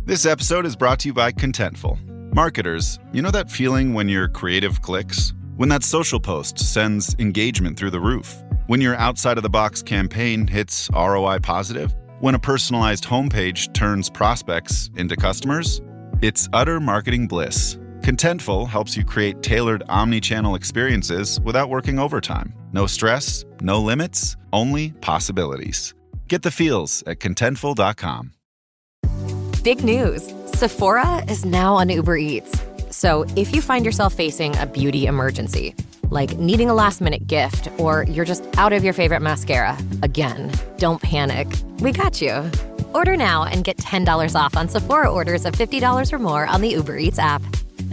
This episode is brought to you by Contentful. Marketers, you know that feeling when your creative clicks? When that social post sends engagement through the roof? When your outside-of-the-box campaign hits ROI positive? When a personalized homepage turns prospects into customers? It's utter marketing bliss. Contentful helps you create tailored omni-channel experiences without working overtime. No stress, no limits, only possibilities. Get the feels at Contentful.com. Big news. Sephora is now on Uber Eats. So if you find yourself facing a beauty emergency, like needing a last-minute gift, or you're just out of your favorite mascara, again, don't panic. We got you. Order now and get $10 off on Sephora orders of $50 or more on the Uber Eats app.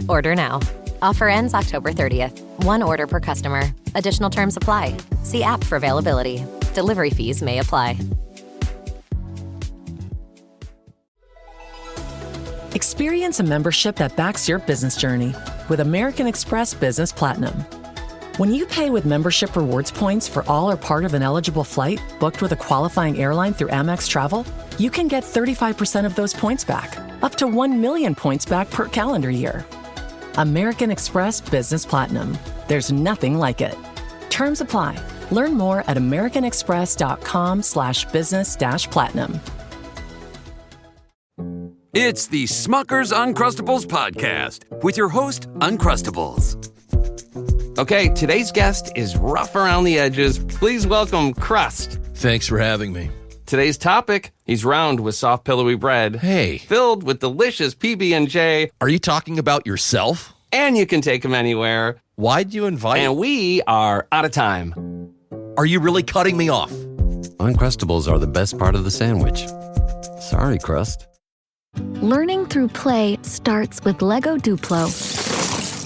Order now. Offer ends October 30th. One order per customer. Additional terms apply. See app for availability. Delivery fees may apply. Experience a membership that backs your business journey with American Express Business Platinum. When you pay with membership rewards points for all or part of an eligible flight booked with a qualifying airline through Amex Travel, you can get 35% of those points back, up to 1 million points back per calendar year. American Express Business Platinum. There's nothing like it. Terms apply. Learn more at americanexpress.com/business-platinum. It's the Smucker's Uncrustables podcast with your host, Uncrustables. Okay, today's guest is rough around the edges. Please welcome Crust. Thanks for having me. Today's topic, he's round with soft, pillowy bread. Hey. Filled with delicious PB&J. Are you talking about yourself? And you can take him anywhere. Why'd you invite? And we are out of time. Are you really cutting me off? Uncrustables are the best part of the sandwich. Sorry, Crust. Learning through play starts with Lego Duplo.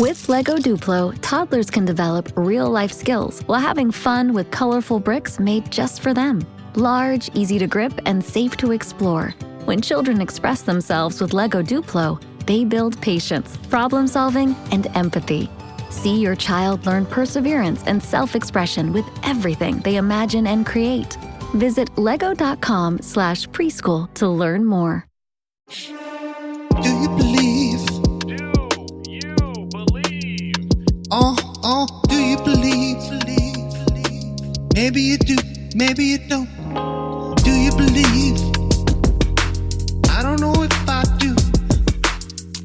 With Lego Duplo, toddlers can develop real-life skills while having fun with colorful bricks made just for them. Large, easy to grip, and safe to explore. When children express themselves with Lego Duplo, they build patience, problem-solving, and empathy. See your child learn perseverance and self-expression with everything they imagine and create. Visit lego.com/preschool to learn more. Do you believe? Do you believe? Do you believe? Maybe you do, maybe you don't. Do you believe? I don't know if I do.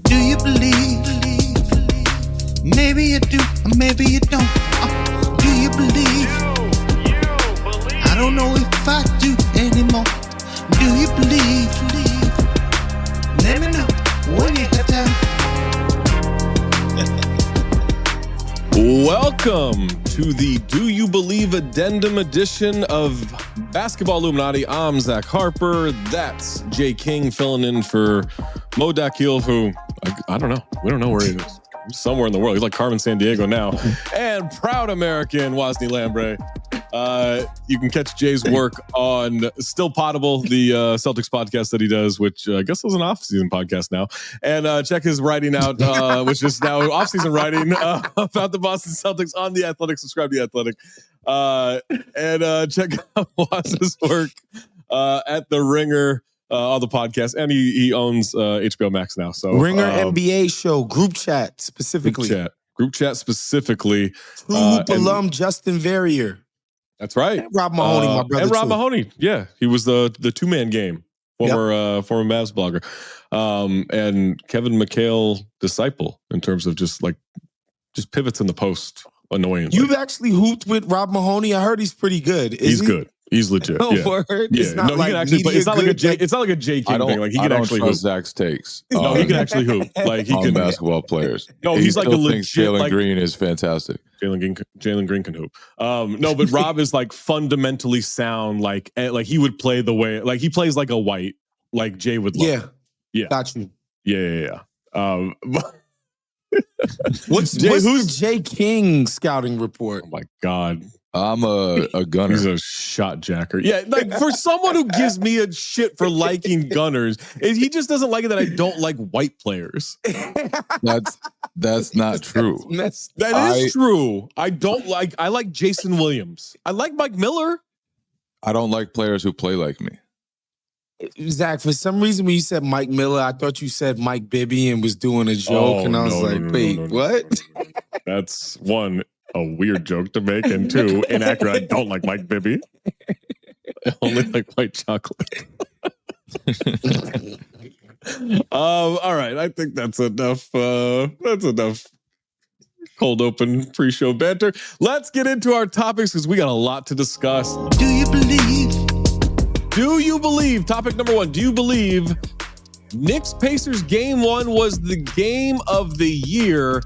Do you believe? Maybe you do, or maybe you don't. Do you believe? I don't know if I do anymore. Do you believe? Let me know when you have time. Welcome to the Do You Believe Addendum edition of Basketball Illuminati. I'm Zach Harper. That's Jay King filling in for Mo Dakil, who, I don't know. We don't know where he is. He's somewhere in the world. He's like Carmen Sandiego now. And proud American Wosny Lambre. You can catch Jay's work on Still Potable, the Celtics podcast that he does, which I guess is an off-season podcast now. And check his writing out, which is now off-season writing about the Boston Celtics on The Athletic. Subscribe to The Athletic. And check out Was's work at The Ringer on the podcast. And he owns HBO Max now. So Ringer NBA show, group chat specifically. Group chat specifically. True Hoop alum Justin Verrier. That's right. And Rob Mahoney, my brother. And Rob too. Mahoney, yeah. He was the two-man game, former Mavs blogger. And Kevin McHale disciple in terms of just pivots in the post annoyance. You've actually hooped with Rob Mahoney. I heard he's pretty good. He's good. He's legit. No yeah. word. Yeah. It's not he like can actually play. It's not like a J. It's not like a J King thing. Like he can actually hoop. Zach's takes. No, he can actually hoop. Like he can basketball players. No, he's like a legit. Jalen Green is fantastic. Jalen Green can hoop. No, but Rob is like fundamentally sound. Like he would play the way he plays like a white, like Jay would love. Yeah. Got you. Yeah. Who's the Jay King scouting report? Oh my God. I'm a gunner. He's a shot jacker. Yeah, like for someone who gives me a shit for liking gunners, he just doesn't like it that I don't like white players. That's not true. That is true. I like Jason Williams. I like Mike Miller. I don't like players who play like me. Zach, for some reason when you said Mike Miller, I thought you said Mike Bibby and was doing a joke, and I was like, what? That's one, a weird joke to make, and two, inaccurate. I don't like Mike Bibby. I only like white chocolate. All right, I think that's enough. That's enough cold open pre-show banter. Let's get into our topics because we got a lot to discuss. Do you believe? Do you believe? Topic number one. Do you believe Knicks Pacers game one was the game of the year?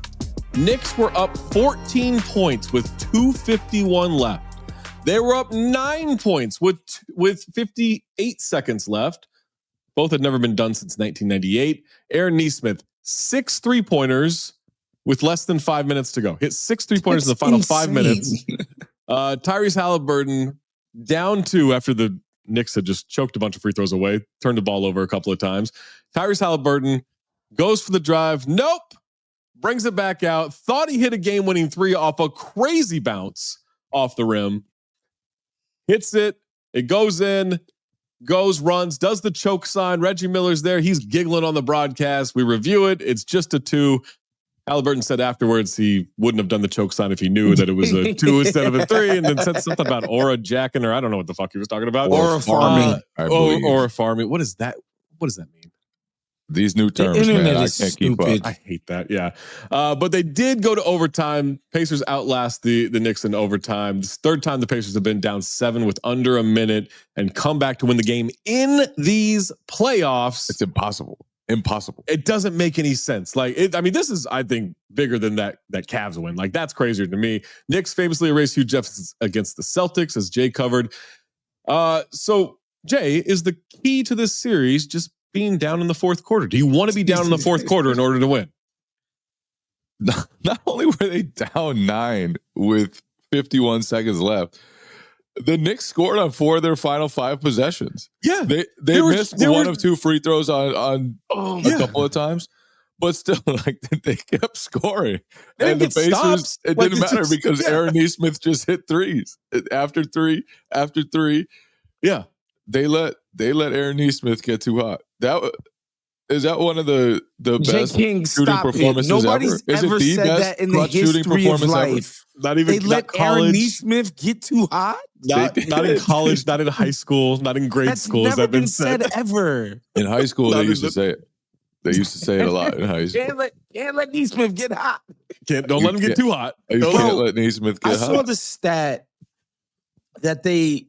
Knicks were up 14 points with 2:51 left. They were up 9 points with 58 seconds left. Both had never been done since 1998. Aaron Nesmith, 6 3-pointers with less than 5 minutes to go. Hit 6 3-pointers in the final 5 minutes. Tyrese Halliburton down 2 after the Knicks had just choked a bunch of free throws away, turned the ball over a couple of times. Tyrese Halliburton goes for the drive. Nope. Brings it back out. Thought he hit a game-winning 3 off a crazy bounce off the rim. Hits it. It goes in. Goes, runs, does the choke sign. Reggie Miller's there. He's giggling on the broadcast. We review it. It's just a 2. Halliburton said afterwards he wouldn't have done the choke sign if he knew that it was a 2 instead of a 3, and then said something about aura jacking, or I don't know what the fuck he was talking about. Aura farming. Aura farming. What is that? What does that mean? These new terms, man, I can't keep up. I hate that. Yeah. But they did go to overtime. Pacers outlast the Knicks in overtime. This third time the Pacers have been down 7 with under a minute and come back to win the game in these playoffs. It's impossible. Impossible. It doesn't make any sense. Like, this is, I think, bigger than that Cavs win. Like, that's crazier to me. Knicks famously erased huge deficits against the Celtics, as Jay covered. So, Jay, is the key to this series just being down in the fourth quarter? Do you want to be down in the fourth quarter in order to win? Not only were they down 9 with 51 seconds left, the Knicks scored on 4 of their final 5 possessions. Yeah. They missed one of 2 free throws on a couple of times, but still, like, they kept scoring. And the Pacers, it didn't matter because Aaron Nesmith just hit 3s after 3 after 3. Yeah. They let Aaron Nesmith get too hot. Is that one of the best King, shooting performances Nobody's ever? ever said that in the history of life. Not even they let Aaron Nesmith get too hot. Not in college, not in high school, not in grade school. That's never been said ever. In high school, they used to say it. They used to say it a lot in high school. Can't let Nesmith get hot. Don't let him get too hot. You can't let Nesmith get hot. I saw the stat that they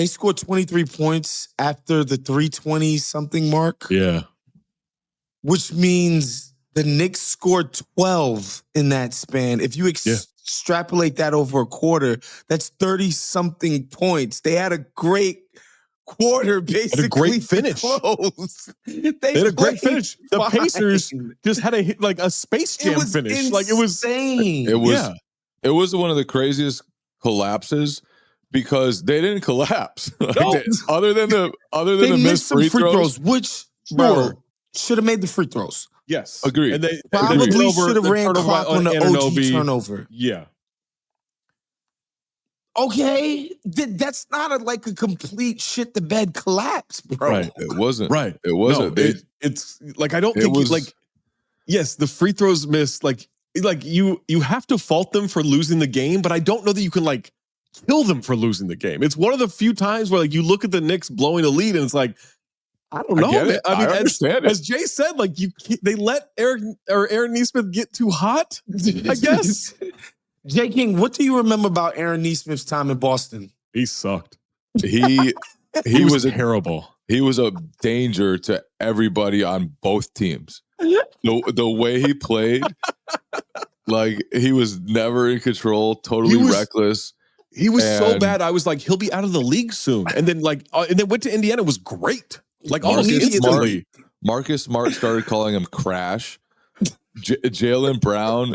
scored 23 points after the 320-something mark. Yeah. Which means the Knicks scored 12 in that span. If you extrapolate that over a quarter, that's 30-something points. They had a great quarter, basically. Had a great finish. They had a great finish. The Pacers just had a Space Jam finish. Insane. Like, it was insane. It was one of the craziest collapses because they didn't collapse. Other than the missed free throws, which should have made the free throws. Yes, agreed. And they probably should have ran clock on the OG turnover. Yeah. Okay, that's not a complete shit the bed collapse, bro. Right, it wasn't. Right, it wasn't. No, it's like, I don't think yes, the free throws missed. Like you have to fault them for losing the game, but I don't know that you can kill them for losing the game. It's one of the few times where you look at the Knicks blowing a lead and it's like, I don't know. I mean, understand as Jay said, they let Aaron Nesmith get too hot, I guess. Jay King, what do you remember about Aaron Nesmith's time in Boston? He sucked. He was terrible. He was a danger to everybody on both teams. The way he played, he was never in control, totally reckless. He was so bad. I was like, he'll be out of the league soon. And then and then went to Indiana. It was great. Immediately. Marcus Smart started calling him Crash. Jaylen Brown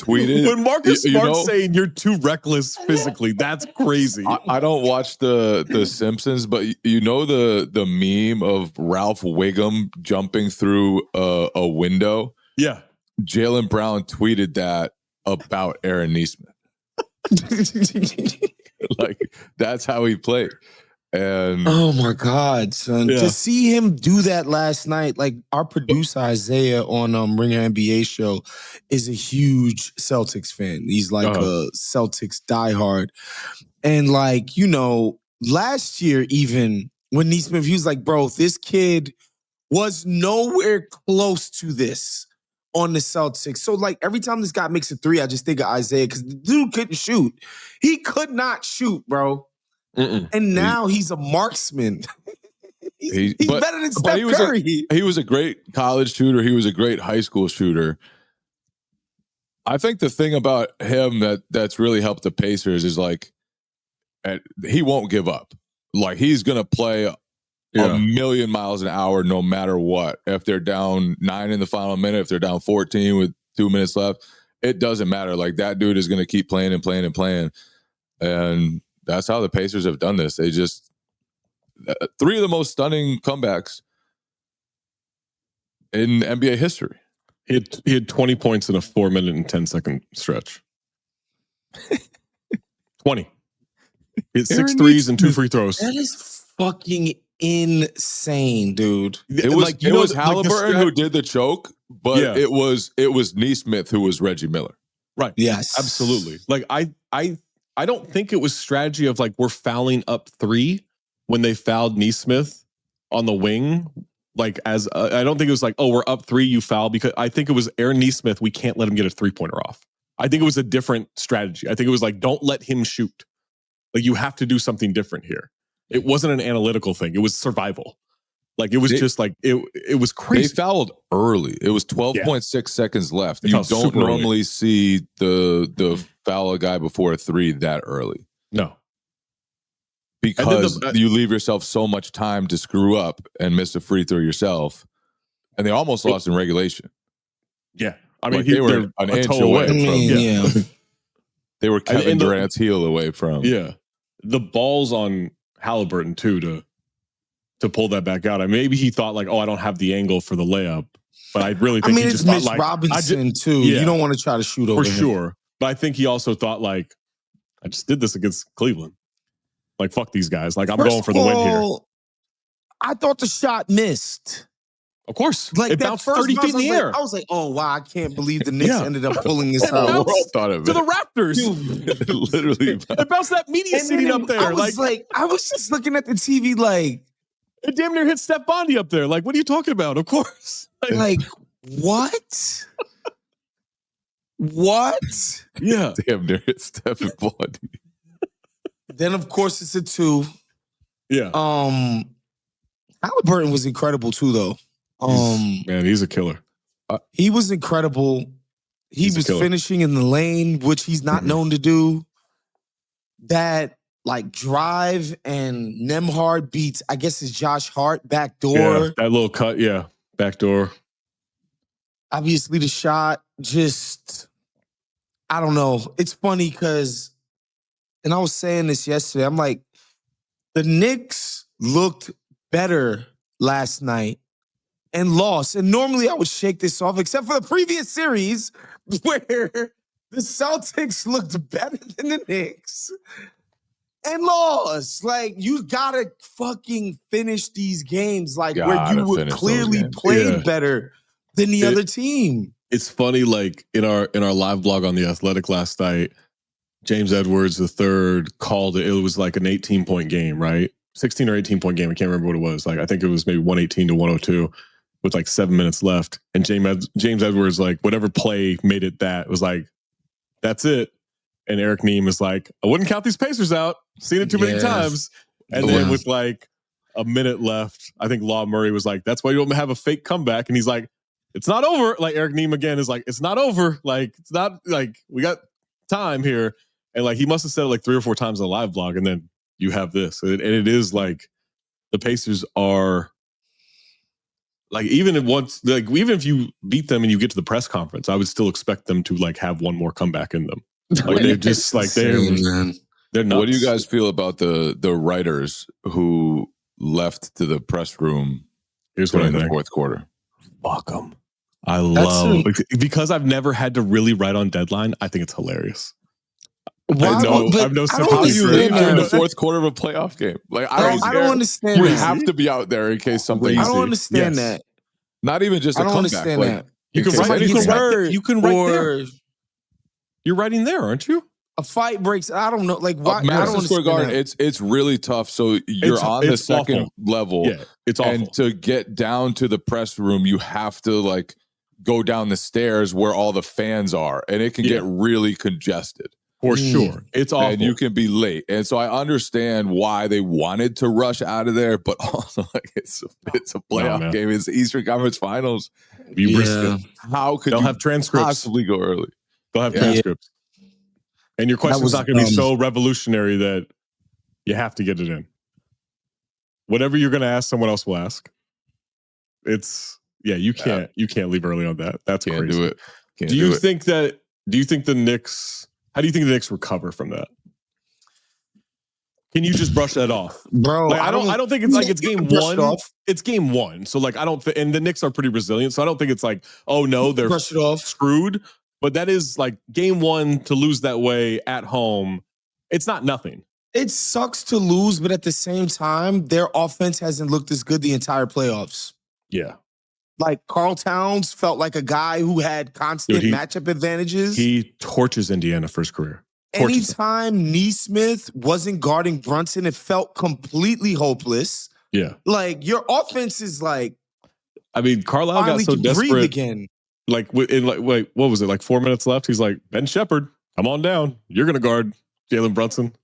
tweeted when Marcus Smart's saying you're too reckless physically. That's crazy. I don't watch the Simpsons, but the meme of Ralph Wiggum jumping through a window. Yeah, Jaylen Brown tweeted that about Aaron Nesmith. That's how he played. And oh my God, son. To see him do that last night, like our producer Isaiah on Ringer NBA show is a huge Celtics fan. He's like a Celtics diehard. And like, you know, last year even when Neesmith, he was like, bro, this kid was nowhere close to this on the Celtics. So like every time this guy makes a three, I just think of Isaiah because the dude couldn't shoot. He could not shoot, bro. And now he's a marksman. he's better than Steph Curry. He was a great college shooter. He was a great high school shooter. I think the thing about him that's really helped the Pacers is like he won't give up. Like he's going to play a million miles an hour no matter what. If they're down 9 in the final minute, if they're down 14 with 2 minutes left, it doesn't matter. Like that dude is going to keep playing and playing and playing. And that's how the Pacers have done this. They just 3 of the most stunning comebacks in NBA history. He had 20 points in a 4-minute and 10-second stretch. 20. He had 6 threes and 2 free throws. That is fucking insane, dude. It was Halliburton who did the choke, but it was Neesmith who was Reggie Miller. Right. Yes. Absolutely. Like I don't think it was strategy of like we're fouling up 3 when they fouled Neesmith on the wing. Like as I don't think it was like, oh, we're up 3, you foul, because I think it was Aaron Neesmith. We can't let him get a 3-pointer off. I think it was a different strategy. I think it was like, don't let him shoot. Like you have to do something different here. It wasn't an analytical thing. It was survival. Like it was just like it was crazy. They fouled early. It was 12.6 seconds left. You don't normally see the foul a guy before a 3 that early. No. Because you leave yourself so much time to screw up and miss a free throw yourself. And they almost lost in regulation. Yeah. I mean, like they were an inch away from they were Kevin Durant's heel away from. Yeah. The balls on Halliburton too to pull that back out. I mean, maybe he thought like, oh, I don't have the angle for the layup, but I really think he it's just Mitch thought like Robinson too. Yeah. You don't want to try to shoot over for him. Sure. But I think he also thought like, I just did this against Cleveland. Like fuck these guys. Like I'm going for the win here. I thought the shot missed. Of course. Like it bounced 30 feet in the air. I was like, oh wow, I can't believe the Knicks ended up pulling this out. The world thought of it. To the Raptors. Literally. It bounced that media seating up there. I was just looking at the TV like it damn near hit Steph Bondy up there. Like, what are you talking about? Of course. Like what? What? Yeah. Damn near hit Steph Bondy. Then of course it's a 2. Yeah. Halliburton was incredible too, though. Man, he's a killer. He was incredible. He was finishing in the lane, which he's not known to do. That like drive and Nembhard beats, I guess it's Josh Hart backdoor. Yeah, that little cut, backdoor. Obviously, the shot just, I don't know. It's funny because, and I was saying this yesterday. I'm like, the Knicks looked better last night and lost. And normally I would shake this off, except for the previous series where the Celtics looked better than the Knicks and lost. Like, you gotta fucking finish these games like where you would clearly play better than the other team. It's funny, like in our live blog on The Athletic last night, James Edwards III called it. It was like an 18-point game, right? 16 or 18-point game. I can't remember what it was. Like, I think it was maybe 118 to 102 with like 7 minutes left. And James Edwards, like, whatever play made it that, was like, that's it. And Eric Neem is like, I wouldn't count these Pacers out. Seen it too many times. And then with like a minute left, I think Law Murray was like, that's why you don't have a fake comeback. And he's like, it's not over. Like, Eric Neem again is like, it's not over. Like, it's not like we got time here. And like, he must have said it like 3 or 4 times on the live blog. And then you have this. And it is like, the Pacers are like, even if you beat them and you get to the press conference, I would still expect them to like have one more comeback in them. Like, they're just like, they're nuts. What do you guys feel about the writers who left to the press room during the fourth quarter? Fuck them. I love, because I've never had to really write on deadline. I think it's hilarious. I have no sympathy. How do you leave that. during the fourth quarter of a playoff game? Like I don't understand. You that. have to be out there in case something. I don't understand that. Not even just a comeback. Understand like, that. You can write there. You're writing there, aren't you? A fight breaks. I don't know. Like why? Madison Square Garden. It's really tough. So you're on the second level. Yeah, it's awful. And to get down to the press room, you have to like go down the stairs where all the fans are, and it can get really congested. For sure. It's awful. And you can be late. And so I understand why they wanted to rush out of there, but also like it's a playoff game. It's the Eastern Conference Finals. You risk it. How could They'll you have transcripts. possibly go early? They'll have transcripts. And your question's not going to be so revolutionary that you have to get it in. Whatever you're going to ask, someone else will ask. You can't leave early on that. That's Can't crazy. do it. Do you think the Knicks, how do you think the Knicks recover from that? Can you just brush that off? Bro, like, I don't think it's like it's game one. It's game one. So like and the Knicks are pretty resilient. So I don't think it's like, oh no, they're brush it off. Screwed. But that is like game one to lose that way at home. It's not nothing. It sucks to lose, but at the same time, their offense hasn't looked as good the entire playoffs. Yeah. Like Karl Towns felt like a guy who had constant matchup advantages. He torches Indiana for his career. Anytime Nesmith wasn't guarding Brunson, it felt completely hopeless. Yeah. Like your offense is like. I mean, Carlisle got so desperate again. Like what was it? Like 4 minutes left. He's like, Ben Shepherd, come on down. You're gonna guard Jalen Brunson.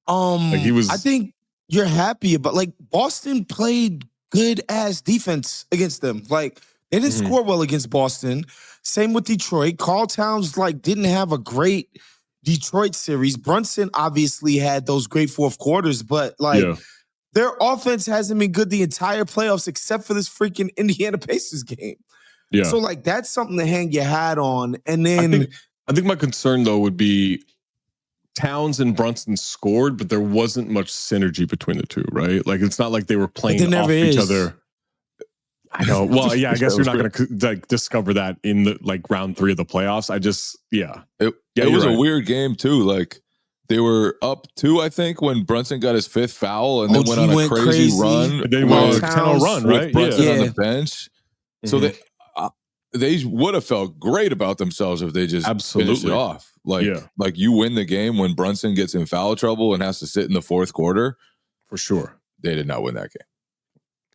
I think you're happy about like Boston played good ass defense against them. Like they didn't score well against Boston. Same with Detroit. Karl Towns like didn't have a great Detroit series. Brunson obviously had those great fourth quarters, but like their offense hasn't been good the entire playoffs except for this freaking Indiana Pacers game. Yeah. So like that's something to hang your hat on. And then I think my concern though would be Towns and Brunson scored, but there wasn't much synergy between the two, right? Like it's not like they were playing off each other. I know. Well, yeah, I guess you're not going to like discover that in the like round 3 of the playoffs. It was a weird game too. Like they were up 2, I think, when Brunson got his 5th foul and then went on a crazy run. And then went on a 10-0 run, right? With Brunson on the bench. So they would have felt great about themselves if they just finished it off. Like you win the game when Brunson gets in foul trouble and has to sit in the fourth quarter. For sure. They did not win that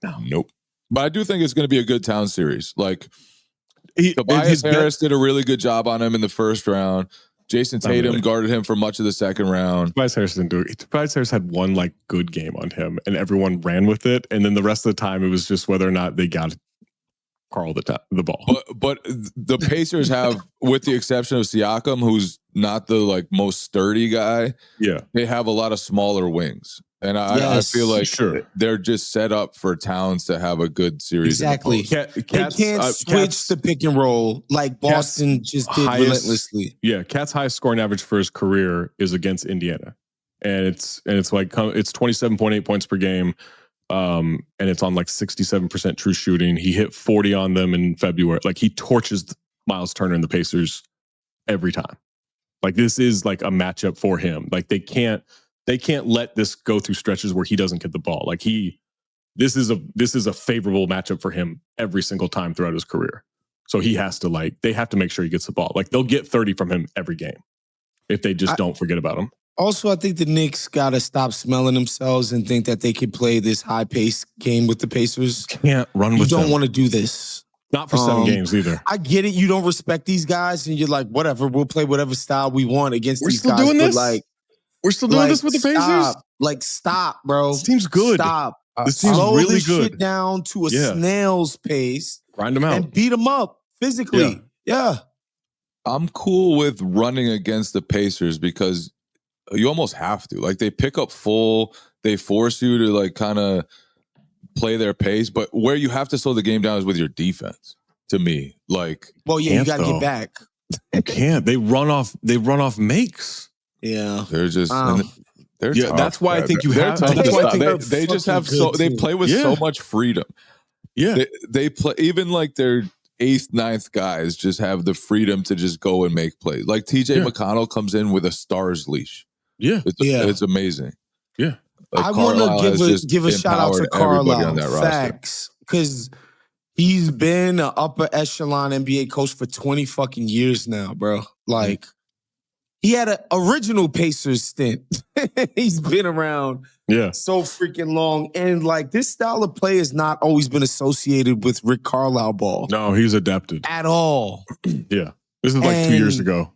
game. Nope. But I do think it's going to be a good town series. Like Tobias Harris did a really good job on him in the first round. Jason Tatum guarded him for much of the second round. Tobias Harris didn't do it. Tobias Harris had one like good game on him and everyone ran with it. And then the rest of the time it was just whether or not they got Karl the ball. But the Pacers have, with the exception of Siakam, who's not the like most sturdy guy, they have a lot of smaller wings. And I feel like they're just set up for Towns to have a good series. Exactly. They can't switch the pick and roll like Boston just did relentlessly. Yeah, Cat's highest scoring average for his career is against Indiana. And it's like it's 27.8 points per game. And it's on like 67% true shooting. He hit 40 on them in February. Like he torches Miles Turner and the Pacers every time. Like this is like a matchup for him. Like they can't let this go through stretches where he doesn't get the ball. Like this is a favorable matchup for him every single time throughout his career. So they have to make sure he gets the ball. Like they'll get 30 from him every game if they just don't forget about him. Also, I think the Knicks got to stop smelling themselves and think that they can play this high-paced game with the Pacers. Can't run with them. You don't want to do this. Not for 7 games either. I get it. You don't respect these guys, and you're like, whatever, we'll play whatever style we want against these guys. We're still doing this with the Pacers? Stop, bro. This team's good. Stop. This team's Slow really this good. Shit down to a snail's pace. Grind them out. And beat them up physically. Yeah. I'm cool with running against the Pacers because you almost have to. Like they pick up full, they force you to like kind of play their pace, but where you have to slow the game down is with your defense. To me, like, well, yeah, you got to get back. You can't. They run off makes. Yeah, they're just. They're tough. That's why I think you have. That's why I think they just have they play with so much freedom. Yeah, they play even like their 8th, 9th guys just have the freedom to just go and make plays. Like TJ McConnell comes in with a star's leash. Yeah. It's amazing. Yeah. Like I want to give a shout out to everybody on Carlisle. that roster. Facts. Because he's been an upper echelon NBA coach for 20 fucking years now, bro. Like, he had an original Pacers stint. He's been around so freaking long. And, like, this style of play has not always been associated with Rick Carlisle ball. No, he's adapted. At all. Yeah. This is like 2 years ago.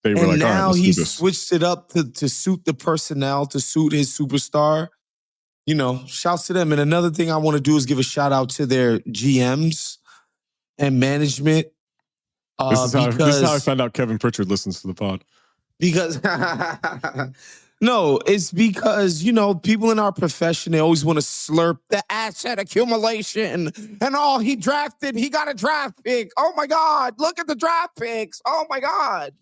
They were like, all right, let's do this. Now he's switched it up to suit the personnel, to suit his superstar. You know, shouts to them. And another thing I want to do is give a shout out to their GMs and management. This is how I found out Kevin Pritchard listens to the pod. Because no, it's because, you know, people in our profession, they always want to slurp the asset accumulation and he got a draft pick. Oh my God, look at the draft picks. Oh my God.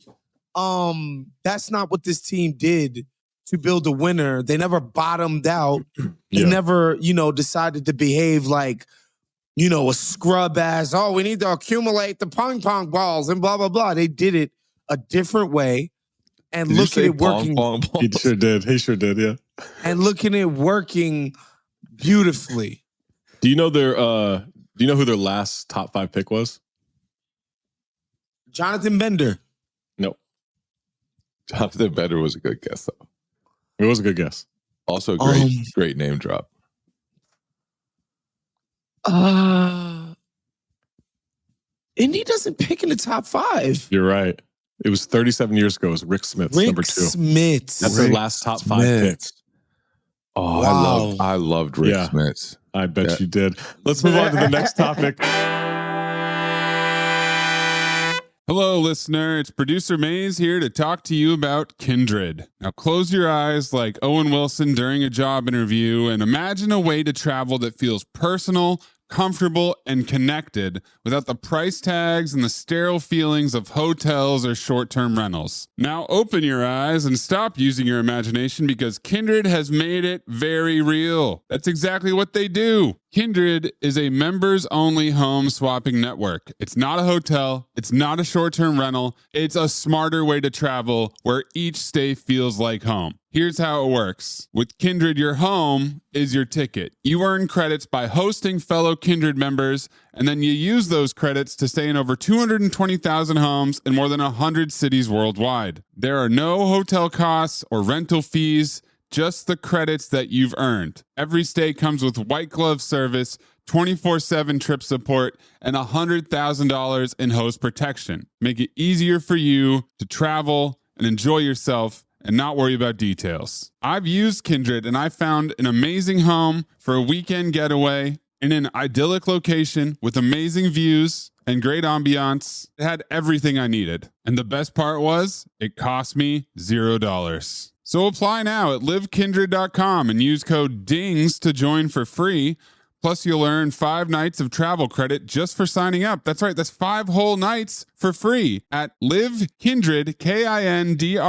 That's not what this team did to build a winner. They never bottomed out. They never, you know, decided to behave like, you know, a scrub ass. Oh, we need to accumulate the ping pong balls and blah, blah, blah. They did it a different way. And look at it working. He sure did. Yeah. And look at it working beautifully. Do you know who their last top 5 pick was? Jonathan Bender. No. Jonathan Bender was a good guess, though. It was a good guess. Also, great name drop. Indy doesn't pick in the top 5. You're right. It was 37 years ago. It was Rick Smith, number 2. Smith. That's their last top 5 pick. Oh, wow. I loved Rick Smith. I bet you did. Let's move on to the next topic. Hello, listener. It's producer Mays here to talk to you about Kindred. Now, close your eyes like Owen Wilson during a job interview and imagine a way to travel that feels personal, comfortable, and connected without the price tags and the sterile feelings of hotels or short-term rentals. Now open your eyes and stop using your imagination because Kindred has made it very real. That's exactly what they do. Kindred is a members-only home swapping network. It's not a hotel. It's not a short-term rental. It's a smarter way to travel where each stay feels like home. Here's how it works. With Kindred, your home is your ticket. You earn credits by hosting fellow Kindred members, and then you use those credits to stay in over 220,000 homes in more than 100 cities worldwide. There are no hotel costs or rental fees, just the credits that you've earned. Every stay comes with white glove service, 24/7 trip support, and $100,000 in host protection. Make it easier for you to travel and enjoy yourself and not worry about details. I've used Kindred and I found an amazing home for a weekend getaway in an idyllic location with amazing views and great ambiance. It had everything I needed. And the best part was, it cost me $0. So apply now at livekindred.com and use code DINGS to join for free. Plus, you'll earn 5 nights of travel credit just for signing up. That's right, that's 5 whole nights for free at livekindred, KINDRED.com,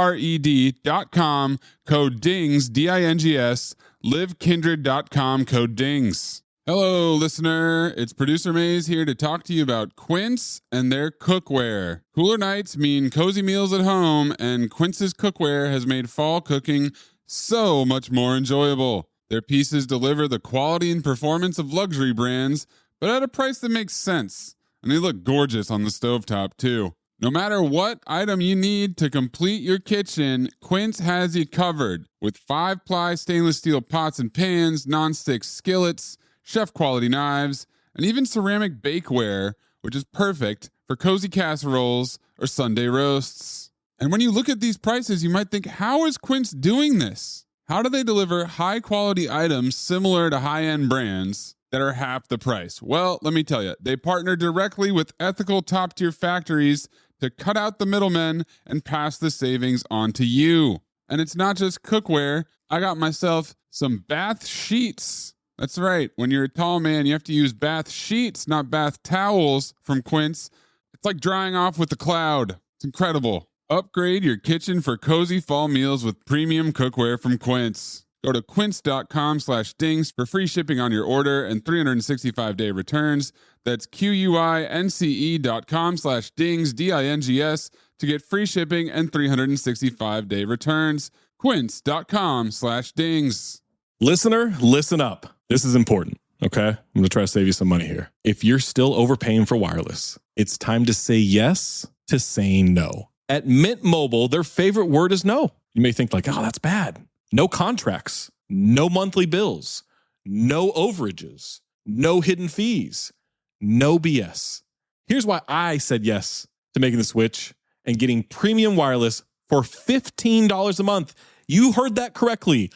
code DINGS, DINGS, livekindred.com, code DINGS. Hello, listener. It's producer Mays here to talk to you about Quince and their cookware. Cooler nights mean cozy meals at home, and Quince's cookware has made fall cooking so much more enjoyable. Their pieces deliver the quality and performance of luxury brands, but at a price that makes sense. And they look gorgeous on the stovetop, too. No matter what item you need to complete your kitchen, Quince has you covered. With 5-ply stainless steel pots and pans, nonstick skillets, chef-quality knives, and even ceramic bakeware, which is perfect for cozy casseroles or Sunday roasts. And when you look at these prices, you might think, how is Quince doing this? How do they deliver high-quality items similar to high-end brands that are half the price? Well, let me tell you, they partner directly with ethical top-tier factories to cut out the middlemen and pass the savings on to you. And it's not just cookware. I got myself some bath sheets. That's right. When you're a tall man, you have to use bath sheets, not bath towels from Quince. It's like drying off with the cloud. It's incredible. Upgrade your kitchen for cozy fall meals with premium cookware from Quince. Go to quince.com/dings for free shipping on your order and 365-day returns. That's QUINCE.com/dings, DINGS, to get free shipping and 365-day returns. Quince.com/dings. Listener, listen up. This is important, okay? I'm going to try to save you some money here. If you're still overpaying for wireless, it's time to say yes to saying no. At Mint Mobile, their favorite word is no. You may think like, oh, that's bad. No contracts, no monthly bills, no overages, no hidden fees, no BS. Here's why I said yes to making the switch and getting premium wireless for $15 a month. You heard that correctly.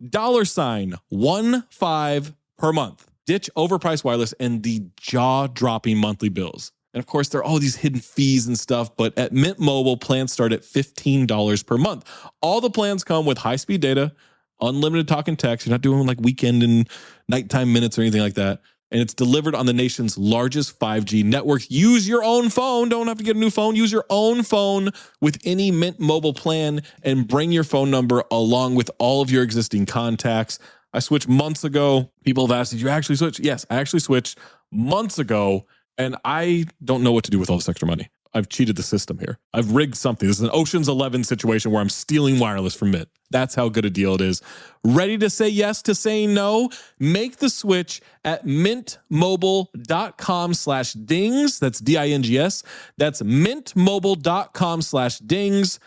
$15 per month. Ditch overpriced wireless and the jaw-dropping monthly bills. And of course, there are all these hidden fees and stuff, but at Mint Mobile, plans start at $15 per month. All the plans come with high-speed data, unlimited talk and text. You're not doing like weekend and nighttime minutes or anything like that. And it's delivered on the nation's largest 5G network. Use your own phone. Don't have to get a new phone. Use your own phone with any Mint Mobile plan and bring your phone number along with all of your existing contacts. I switched months ago. People have asked, did you actually switch? Yes, I actually switched months ago. And I don't know what to do with all this extra money. I've cheated the system here. I've rigged something. This is an Ocean's 11 situation where I'm stealing wireless from Mint. That's how good a deal it is. Ready to say yes to saying no? Make the switch at mintmobile.com/dings. That's DINGS. That's mintmobile.com/dings.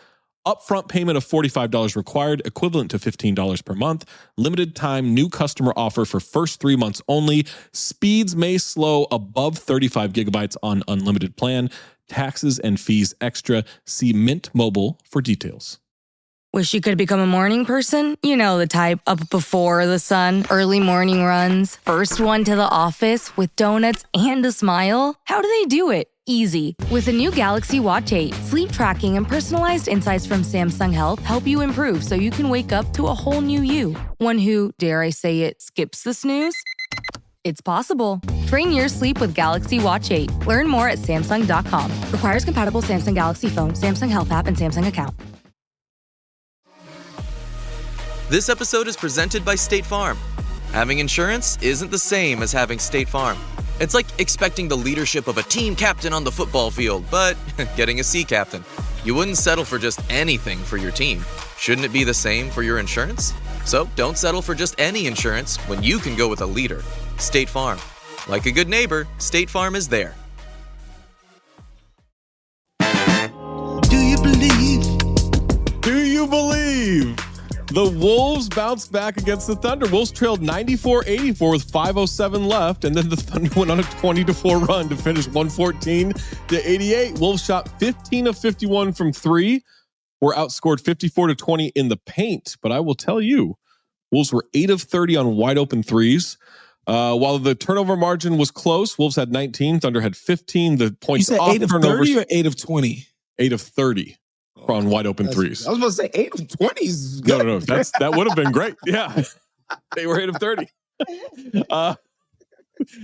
Upfront payment of $45 required, equivalent to $15 per month. Limited time new customer offer for first 3 months only. Speeds may slow above 35 gigabytes on unlimited plan. Taxes and fees extra. See Mint Mobile for details. Wish you could become a morning person? You know the type, up before the sun, early morning runs, first one to the office with donuts and a smile. How do they do it? Easy. With the new Galaxy Watch 8, sleep tracking and personalized insights from Samsung Health help you improve so you can wake up to a whole new you. One who, dare I say it, skips the snooze? It's possible. Train your sleep with Galaxy Watch 8. Learn more at Samsung.com. Requires compatible Samsung Galaxy phone, Samsung Health app, and Samsung account. This episode is presented by State Farm. Having insurance isn't the same as having State Farm. It's like expecting the leadership of a team captain on the football field, but getting a sea captain. You wouldn't settle for just anything for your team. Shouldn't it be the same for your insurance? So don't settle for just any insurance when you can go with a leader. State Farm. Like a good neighbor, State Farm is there. Do you believe? Do you believe? The Wolves bounced back against the Thunder. Wolves trailed 94-84 with 5:07 left, and then the Thunder went on a 20-4 run to finish 114-88. Wolves shot 15 of 51 from three, were outscored 54-20 in the paint. But I will tell you, Wolves were 8 of 30 on wide open threes. While the turnover margin was close, Wolves had 19, Thunder had 15. The points you said off 8 of turnovers, 30 or 8 of 20? 8 of 30 on wide open threes. I was about to say 8 of 20 is good. No. That would have been great. Yeah. They were 8 of 30.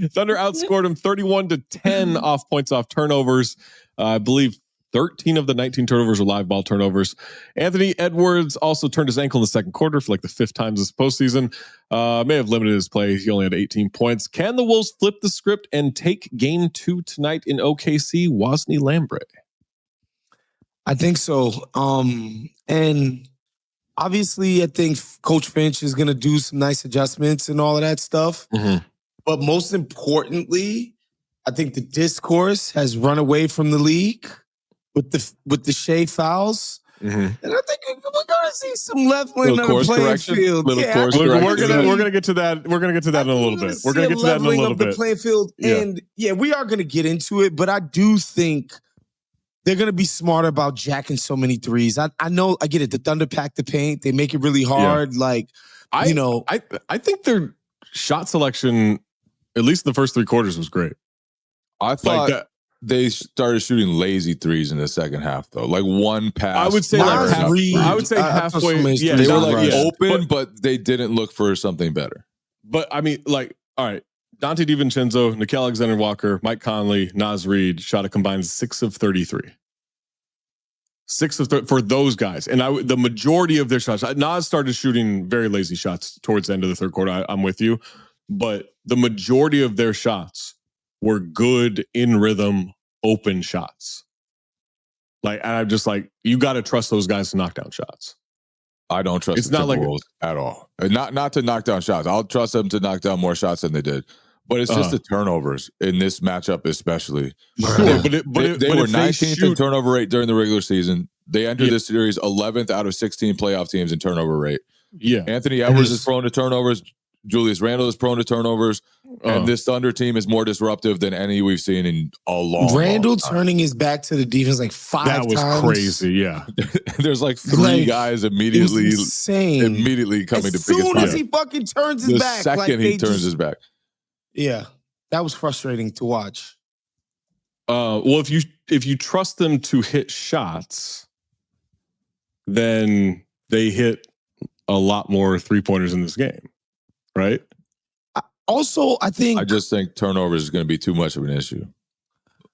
Thunder outscored them 31-10 off points off turnovers. I believe 13 of the 19 turnovers were live ball turnovers. Anthony Edwards also turned his ankle in the second quarter for like the 5th time this postseason. May have limited his play. He only had 18 points. Can the Wolves flip the script and take game 2 tonight in OKC? Wosny Lambre. I think so. And obviously, I think Coach Finch is going to do some nice adjustments and all of that stuff. Mm-hmm. But most importantly, I think the discourse has run away from the league with the Shea fouls. Mm-hmm. And I think we're going to see some leveling on the playing field. We're going to get to that. We're going to get to that in a little bit. We're going to get to that in a little bit. The playing field. Yeah. And we are going to get into it. But I do think they're going to be smarter about jacking so many threes. I know, I get it. The Thunder pack the paint. They make it really hard. Yeah. I think their shot selection, at least in the first 3 quarters, was great. I thought they started shooting lazy threes in the second half, though. Like one pass. I would say halfway. Yeah, they were open, but they didn't look for something better. But I mean, all right. Dante DiVincenzo, Nickeil Alexander-Walker, Mike Conley, Naz Reid shot a combined 6 of 33. for those guys. And the majority of their shots, Nas started shooting very lazy shots towards the end of the third quarter. I'm with you. But the majority of their shots were good, in rhythm, open shots. Like, and I'm just like, you got to trust those guys to knock down shots. I don't trust the Timberwolves at all. Not to knock down shots. I'll trust them to knock down more shots than they did. But it's just the turnovers in this matchup, especially. Sure, but they were 19th in turnover rate during the regular season. They entered this series 11th out of 16 playoff teams in turnover rate. Yeah, Anthony Edwards is prone to turnovers. Julius Randle is prone to turnovers, and this Thunder team is more disruptive than any we've seen in a long Randle time. turning his back to the defense like 5 times. That was crazy, yeah. There's like 3 guys immediately coming to pick his As soon as he fucking turns his back. The second he turns his back. Yeah, that was frustrating to watch. Well, if you trust them to hit shots, then they hit a lot more 3-pointers in this game, right? I just think turnovers is going to be too much of an issue.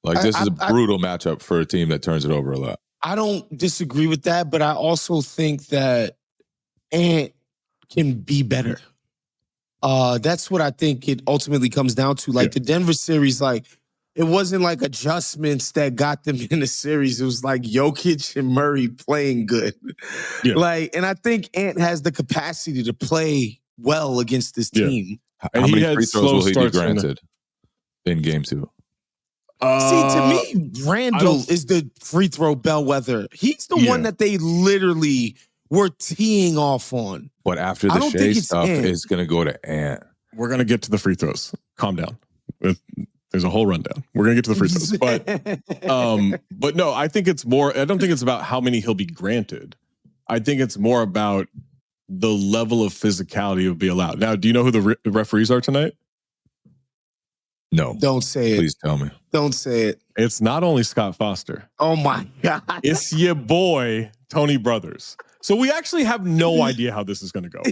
Like, this is a brutal matchup for a team that turns it over a lot. I don't disagree with that, but I also think that Ant can be better. That's what I think it ultimately comes down to. Like the Denver series, like it wasn't like adjustments that got them in the series. It was like Jokic and Murray playing good. Yeah. Like, and I think Ant has the capacity to play well against this team. How many free throws will he be granted in game 2? See, to me, Randall is the free throw bellwether. He's the one that they literally were teeing off on. But after the Shea stuff, it's going to go to Ant. We're going to get to the free throws. Calm down. There's a whole rundown. We're going to get to the free throws. But no, I think it's more, I don't think it's about how many he'll be granted. I think it's more about the level of physicality will be allowed. Now, do you know who the referees are tonight? No. Don't say it. Please tell me. Don't say it. It's not only Scott Foster. Oh my God. It's your boy, Tony Brothers. So we actually have no idea how this is going to go.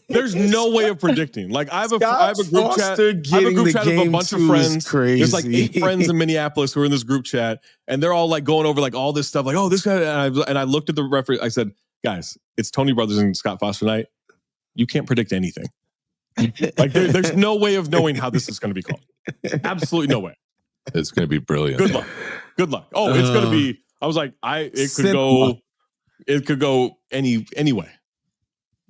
There's no way of predicting. Like I have a group chat. I have a group chat of a bunch of friends. There's like 8 friends in Minneapolis who are in this group chat, and they're all like going over like all this stuff. Like, oh, this guy. And I looked at the referee. I said, guys, it's Tony Brothers and Scott Foster night. You can't predict anything. Like there's no way of knowing how this is going to be called. Absolutely no way. It's going to be brilliant. Good luck. Oh, it's going to be. I was like, it could go any way.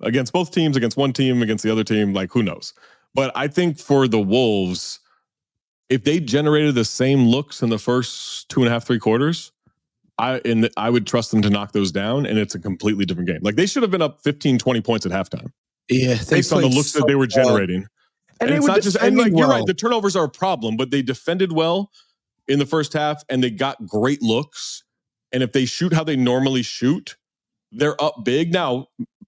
Against both teams, against one team, against the other team, like who knows? But I think for the Wolves, if they generated the same looks in the first 2.5, 3 quarters, I would trust them to knock those down, and it's a completely different game. Like they should have been up 15, 20 points at halftime. Yeah, based on the looks that they were generating. And they it's were not just, and like well. You're right, the turnovers are a problem, but they defended well in the first half, and they got great looks. And if they shoot how they normally shoot, they're up big. Now,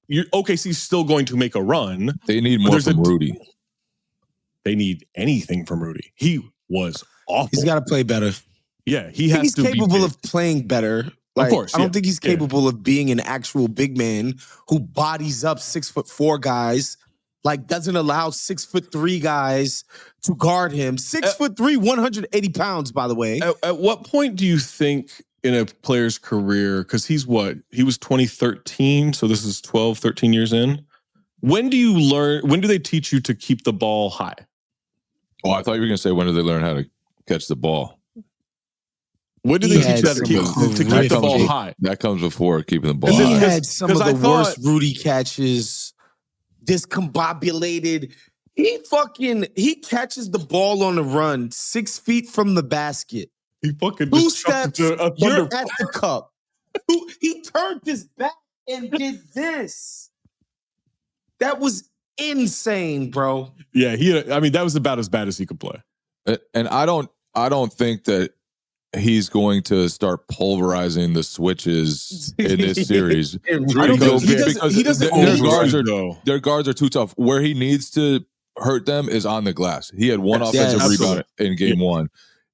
OKC's still going to make a run. They need more from Rudy. They need anything from Rudy. He was awful. He's got to play better. Yeah, he's capable of playing better. Like, of course, I don't think he's capable of being an actual big man who bodies up 6'4" guys. Like doesn't allow 6'3" guys to guard him. 6'3", 180 pounds, by the way. At what point do you think in a player's career, because he was 2013, so this is 12, 13 years in. When do they teach you to keep the ball high? Oh, I thought you were going to say, when do they learn how to catch the ball? When do they teach you how to keep the ball high? That comes before keeping the ball high. He had some of the worst Rudy catches. Discombobulated. He catches the ball on the run 6 feet from the basket. He fucking 2 steps. You're at the cup. He turned his back and did this. That was insane, bro. Yeah, that was about as bad as he could play. And I don't think that he's going to start pulverizing the switches in this series. Their guards are too tough. Where he needs to hurt them is on the glass. He had one offensive rebound in game 1.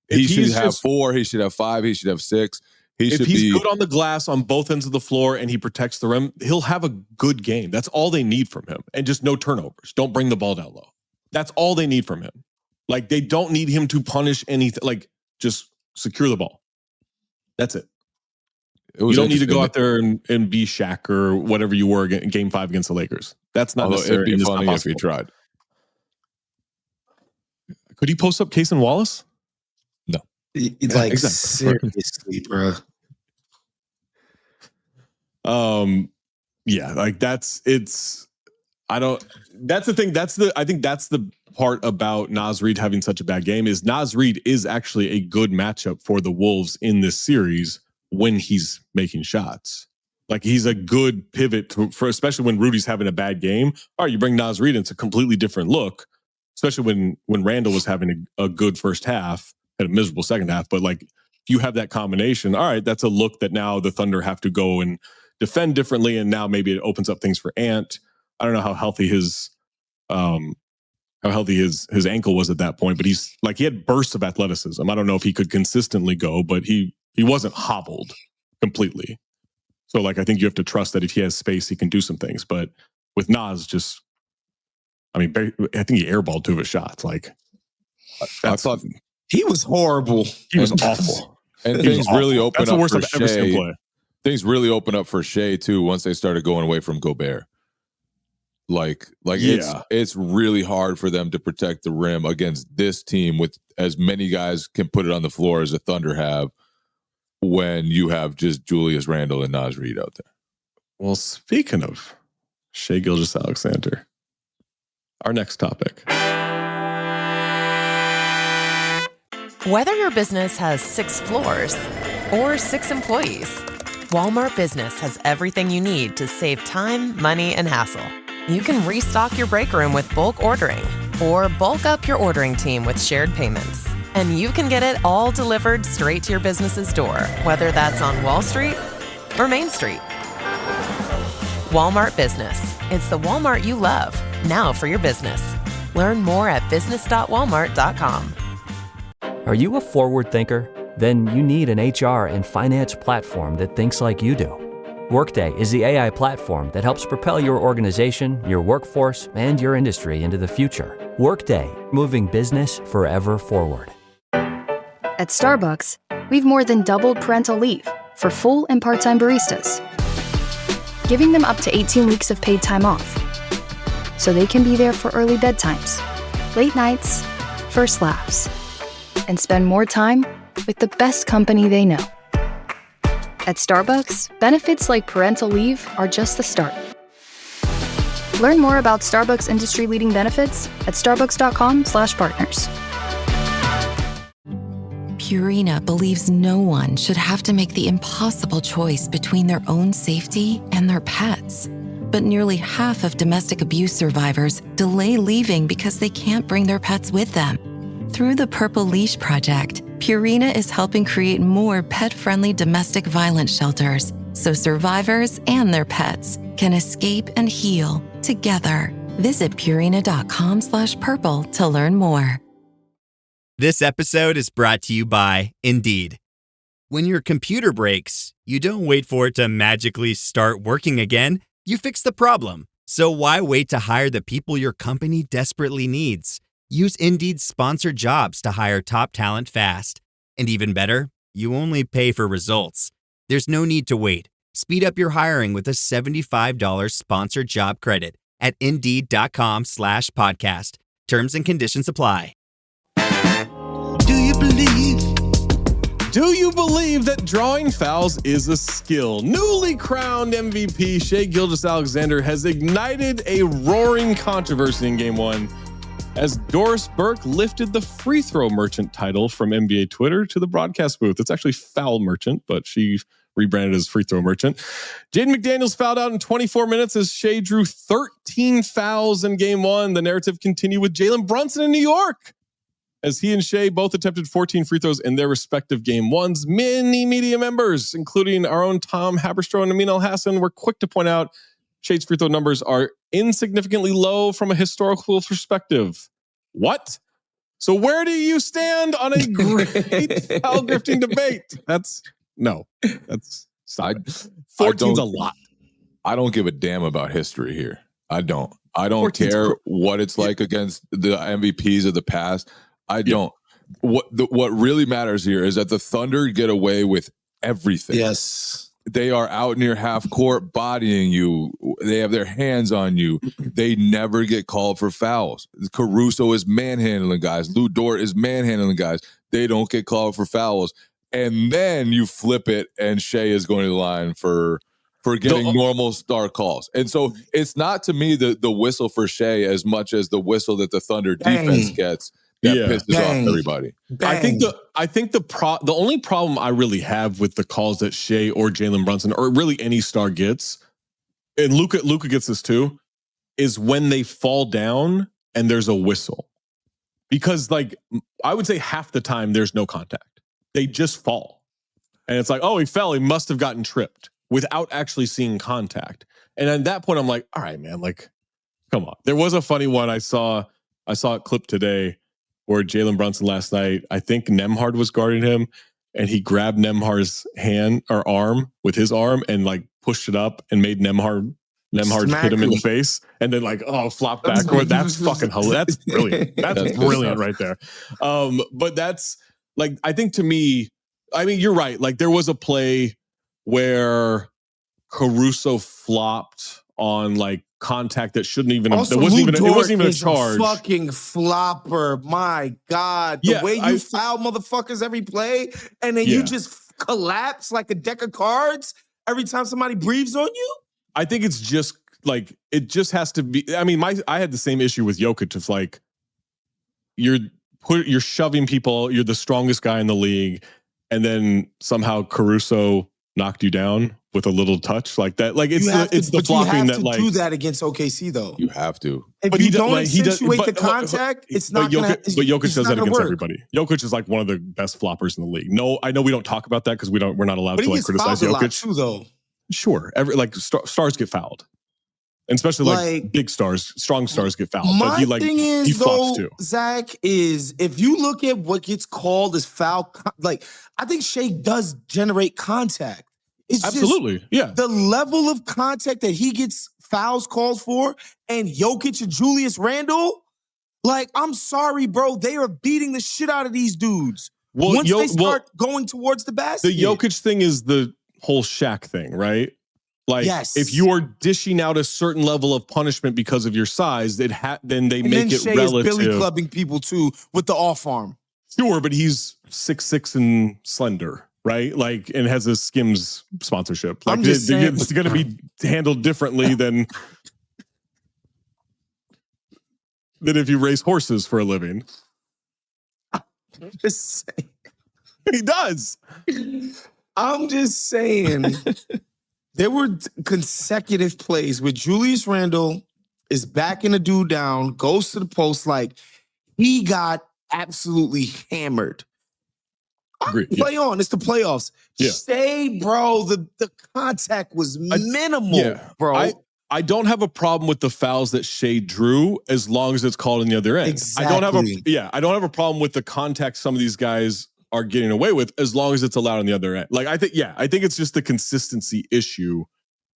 He should have 4. He should have 5. He should have 6. If he's good on the glass on both ends of the floor and he protects the rim, he'll have a good game. That's all they need from him. And just no turnovers. Don't bring the ball down low. That's all they need from him. Like, they don't need him to punish anything. Like, just secure the ball. That's it. You don't need to go out there and be Shaq or whatever you were in Game 5 against the Lakers. That's not necessary. It'd be funny if he tried. Could he post up Case and Wallace? No. Like, seriously, bro. Yeah, like that's the thing. I think that's the part about Naz Reid having such a bad game is Naz Reid is actually a good matchup for the Wolves in this series when he's making shots. Like he's a good pivot for especially when Rudy's having a bad game. All right, you bring Naz Reid, it's a completely different look, especially when Randall was having a good first half and a miserable second half. But like if you have that combination, all right, that's a look that now the Thunder have to go and defend differently, and now maybe it opens up things for Ant. I don't know how healthy his ankle was at that point, but he had bursts of athleticism. I don't know if he could consistently go, but he wasn't hobbled completely. So like I think you have to trust that if he has space, he can do some things. But with Naz, I think he airballed 2 of his shots. Like I thought he was horrible. He was awful. And things really opened That's the up worst for I've ever seen him play. Things really opened up for Shea too once they started going away from Gobert. Like it's really hard for them to protect the rim against this team with as many guys can put it on the floor as the Thunder have when you have just Julius Randle and Naz Reid out there. Well, speaking of Shai Gilgeous-Alexander, our next topic. Whether your business has 6 floors or 6 employees, Walmart Business has everything you need to save time, money, and hassle. You can restock your break room with bulk ordering or bulk up your ordering team with shared payments. And you can get it all delivered straight to your business's door, whether that's on Wall Street or Main Street. Walmart Business. It's the Walmart you love, now for your business. Learn more at business.walmart.com. Are you a forward thinker? Then you need an HR and finance platform that thinks like you do. Workday is the AI platform that helps propel your organization, your workforce, and your industry into the future. Workday, moving business forever forward. At Starbucks, we've more than doubled parental leave for full and part-time baristas, giving them up to 18 weeks of paid time off, so they can be there for early bedtimes, late nights, first laughs, and spend more time with the best company they know. At Starbucks, benefits like parental leave are just the start. Learn more about Starbucks industry-leading benefits at starbucks.com/partners. Purina believes no one should have to make the impossible choice between their own safety and their pets. But nearly half of domestic abuse survivors delay leaving because they can't bring their pets with them. Through the Purple Leash Project, Purina is helping create more pet-friendly domestic violence shelters so survivors and their pets can escape and heal together. Visit Purina.com/purple to learn more. This episode is brought to you by Indeed. When your computer breaks, you don't wait for it to magically start working again. You fix the problem. So why wait to hire the people your company desperately needs? Use Indeed's sponsored jobs to hire top talent fast. And even better, you only pay for results. There's no need to wait. Speed up your hiring with a $75 sponsored job credit at Indeed.com/podcast. Terms and conditions apply. Do you believe that drawing fouls is a skill? Newly crowned MVP Shai Gilgeous-Alexander has ignited a roaring controversy in Game 1 as Doris Burke lifted the free throw merchant title from NBA Twitter to the broadcast booth. It's actually foul merchant, but she rebranded as free throw merchant. Jaden McDaniels fouled out in 24 minutes as Shai drew 13 fouls in Game 1. The narrative continued with Jalen Brunson in New York, as he and Shai both attempted 14 free throws in their respective Game 1s. Many media members, including our own Tom Haberstroh and Amin Al-Hassan, were quick to point out Shai's free throw numbers are insignificantly low from a historical perspective. What? So where do you stand on a great foul grifting debate? That's 14's a lot. I don't give a damn about history here. I don't care what it's like against the MVPs of the past. I don't. What really matters here is that the Thunder get away with everything. Yes. they are out near half court bodying you. They have their hands on you. They never get called for fouls. Caruso is manhandling guys. Lou Dort is manhandling guys. They don't get called for fouls. And then you flip it, and Shea is going to the line for getting normal star calls. And so it's not, to me, the whistle for Shea as much as the whistle that the Thunder defense gets that pisses off everybody. I think the only problem I really have with the calls that Shea or Jalen Brunson or really any star gets, and Luka gets this too, is when they fall down and there's a whistle. Because like I would say half the time there's no contact. They just fall. And it's like, oh, he fell. He must have gotten tripped without actually seeing contact. And at that point, I'm like, all right, man, like, come on. There was a funny one. I saw a clip today where Jalen Brunson last night, I think Nembhard was guarding him, and he grabbed Nembhard's hand or arm with his arm and like pushed it up and made Nembhard hit him in the face, and then like, flop backward. That's fucking hilarious. That's brilliant. That's brilliant right there. But that's like, I think to me, I mean, you're right. Like there was a play where Caruso flopped on like contact that shouldn't even. Also, it wasn't even a charge. Fucking flopper, my God! The way you foul motherfuckers every play, and then you just collapse like a deck of cards every time somebody breathes on you. I think it's just like it just has to be. I mean, I had the same issue with Jokic. Of like you're shoving people. You're the strongest guy in the league, and then somehow Caruso knocked you down with a little touch like that. Like it's the flopping that like do that against OKC though. You have to. If you don't accentuate the contact, it's not going to. But Jokic does that against everybody. Jokic is like one of the best floppers in the league. No, I know we don't talk about that because we're not allowed to like criticize Jokic too, though. Sure, stars get fouled, and especially like big stars, strong stars get fouled. My but thing is, he though, too. Zach, is if you look at what gets called as foul, like I think Shea does generate contact. It's absolutely, just the level of contact that he gets fouls called for, and Jokic and Julius Randle, like I'm sorry, bro, they are beating the shit out of these dudes once they start going towards the basket. The Jokic thing is the whole Shaq thing, right? Like, if you are dishing out a certain level of punishment because of your size, then they make it Shea relative. Is Billy clubbing people too with the off arm. Sure, but he's 6'6" and slender, right? Like, and has a Skims sponsorship. Like, it's going to be handled differently than if you race horses for a living. Just saying. He does. I'm just saying, there were consecutive plays where Julius Randle is backing a dude down, goes to the post, like he got absolutely hammered. Play on. It's the playoffs. Yeah. Stay, bro. The contact was minimal, bro. I don't have a problem with the fouls that Shea drew as long as it's called on the other end. Exactly. I don't have a problem with the contact some of these guys are getting away with as long as it's allowed on the other end. Like I think it's just the consistency issue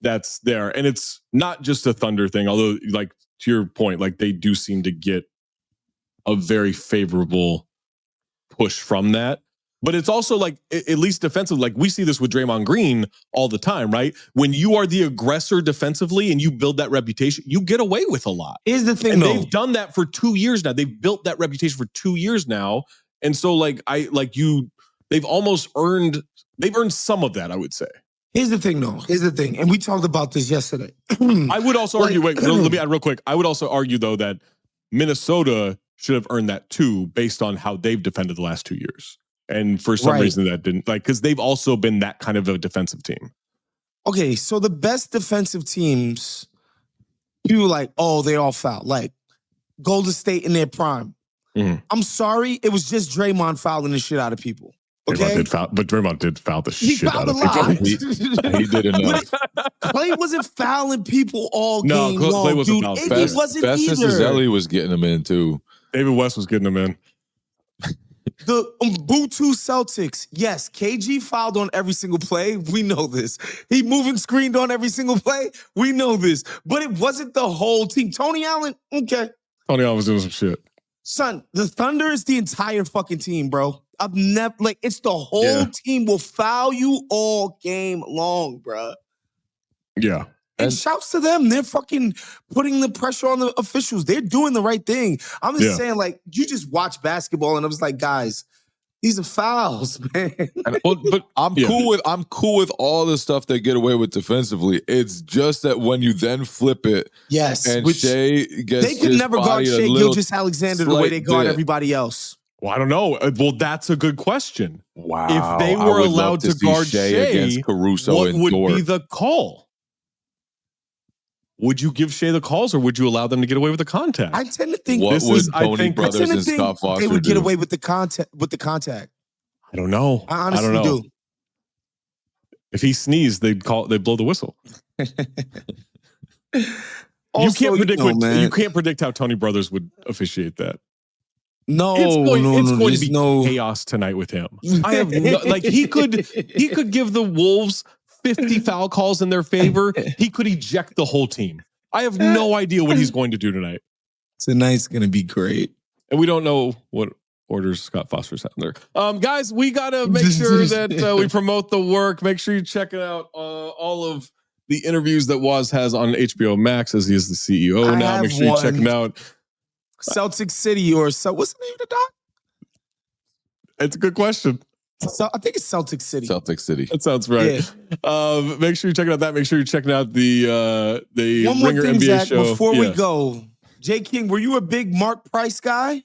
that's there. And it's not just a Thunder thing, although like to your point, like they do seem to get a very favorable push from that. But it's also like, at least defensive, like we see this with Draymond Green all the time, right? When you are the aggressor defensively and you build that reputation, you get away with a lot. Here's the thing, and though. They've done that for 2 years now. They've built that reputation for 2 years now. And so they've earned some of that, I would say. Here's the thing, though. And we talked about this yesterday. I would also argue, let me add real quick. I would also argue, though, that Minnesota should have earned that too, based on how they've defended the last 2 years. And for some reason that didn't, like, because they've also been that kind of a defensive team. Okay, so the best defensive teams, people like, oh, they all foul. Like, Golden State in their prime. Mm-hmm. I'm sorry, it was just Draymond fouling the shit out of people. Okay, Draymond did foul the shit out of people. He did enough. Clay wasn't fouling people all game long. Clay wasn't fouling. Iggy wasn't either. Festus was getting them in too. David West was getting them in. The Ubuntu Celtics, yes, KG fouled on every single play. We know this. He moving screened on every single play. We know this. But it wasn't the whole team. Tony Allen, okay. Tony Allen was doing some shit. Son, the Thunder is the entire fucking team, bro. I've never, like, it's the whole team will foul you all game long, bruh. Yeah. And shouts to them. They're fucking putting the pressure on the officials. They're doing the right thing. I'm just saying, like, you just watch basketball, and I was like, guys, these are fouls, man. But I'm cool with all the stuff they get away with defensively. It's just that when you then flip it, and Shea gets they could never guard Shea Gilgeous-Alexander the way they guard everybody else. Well, I don't know. Well, that's a good question. Wow. If they were allowed to guard Shea against Caruso, what and would Dort. be the call? Would you give Shea the calls, or would you allow them to get away with the contact? I tend to think What would Tony Brothers and Scott Foster they would get do? away with the contact. I don't know. I honestly don't know. do. If he sneezed, they'd blow the whistle. Also, you can't predict man. you can't predict how Tony Brothers would officiate that. No, it's going to be no chaos tonight with him. I have like he could give the Wolves 50 foul calls in their favor. He could eject the whole team. I have no idea what he's going to do tonight. Tonight's going to be great. And we don't know what orders Scott Foster's having there. Guys, we got to make sure that we promote the work. Make sure you check out all of the interviews that Waz has on HBO Max as he is the CEO now. Make sure you check him out. Celtic City what's the name of the doc? It's a good question. So, I think it's Celtic City. Celtic City. That sounds right. Yeah. Make sure you check out that. Make sure you're checking out the One more Ringer thing, NBA Zach, show. before we go. J. King, were you a big Mark Price guy?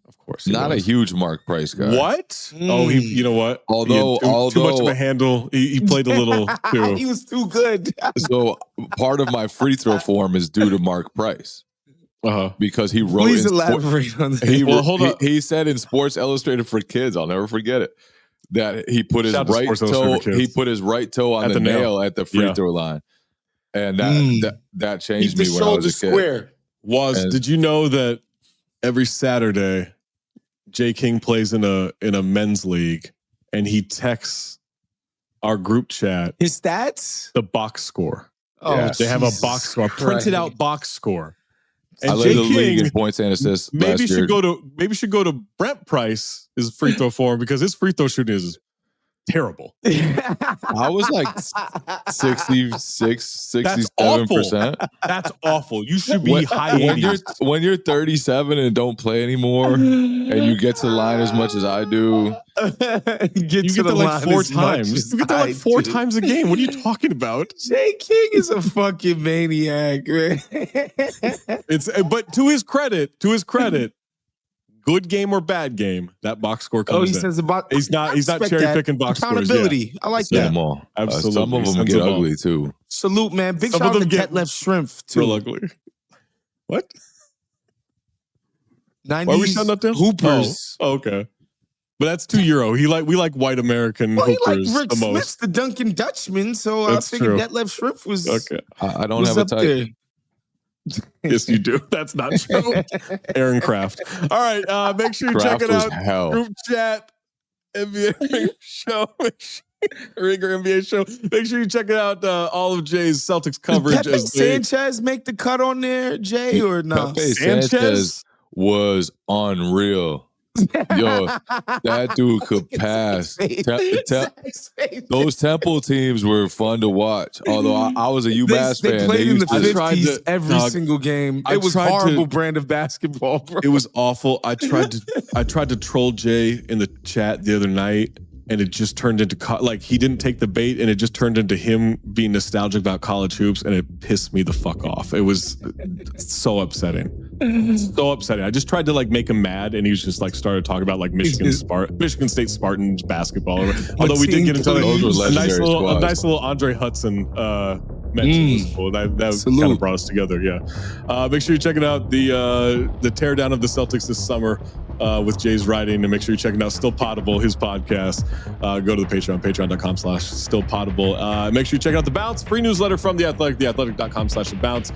Of course. Not a huge Mark Price guy. What? Oh, you know what? Although too much of a handle. He played a little too. He was too good. So part of my free throw form is due to Mark Price. Because he wrote. Please elaborate on that. Hold up. He said in Sports Illustrated for Kids, I'll never forget it, that he put his right toe. He put his right toe on the nail at the free throw line, and that changed me when I was a kid. Square. Did you know that every Saturday, J. King plays in a men's league, and he texts our group chat his stats, the box score. Oh, Yes. They have a box score, printed out box score. And I led the league in points and assists last year. Maybe should go to Brent Price, his free throw form, because his free throw shooting is terrible. I was like 67%. That's awful. You should be high 80s. When you're 37 and don't play anymore, and you get to the line as much as I do, You get there like 4 times. You get there like 4 times a game. What are you talking about? J. King is a fucking maniac, man. But to his credit, good game or bad game, that box score comes in. Says about. He's not cherry picking box scores. Accountability. I like that. them all. Absolutely. Some of them get ugly too. Salute, man. Big Some shout of out to them get Detlef Shrimp too. Real ugly. What? 90s Why are we shutting that down? Hoopers. Oh, okay. But that's €2. We like white American Well, he hoopers like Rick the most. Smith's the Duncan Dutchman, so That's I figured true. Detlef Shrimp was Okay. I don't was have a up type. there. Yes, you do. That's not true. Aaron Kraft. All right. Make sure you check Kraft it was out. hell. Group chat, NBA Ringer show. Ringer NBA show. Make sure you check it out. All of Jay's Celtics coverage. Did Pepe Sanchez make the cut on there, Jay, or no? Pepe Sanchez was unreal. Yo, that dude could pass. Those Temple teams were fun to watch. Although I was a UMass fan. They played in the to- 50s every single game. I It was tried horrible to- brand of basketball, bro. It was awful. I tried to troll Jay in the chat the other night, and it just turned into he didn't take the bait, and it just turned into him being nostalgic about college hoops, and it pissed me the fuck off. It was so upsetting. So upsetting. I just tried to make him mad, and he was just started talking about Michigan State Spartans basketball. Although we did get into a nice little Andre Hudson mention. Was cool. That kind of brought us together. Yeah. Make sure you're checking out the teardown of the Celtics this summer with Jay's writing, and make sure you're checking out Still Potable, his podcast. Go to the Patreon, patreon.com/stillpotable. Make sure you check out The Bounce, free newsletter from The Athletic, theathletic.com/The Bounce.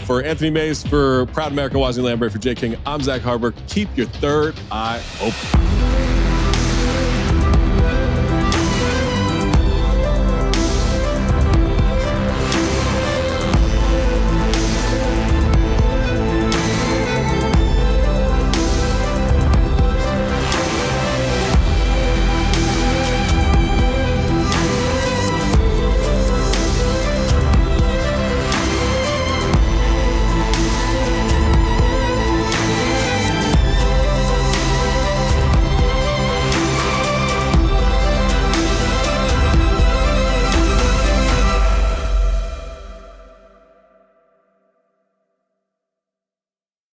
For Anthony Mays, for Proud America, Wosny Lambre, for J. King, I'm Zach Harper. Keep your third eye open.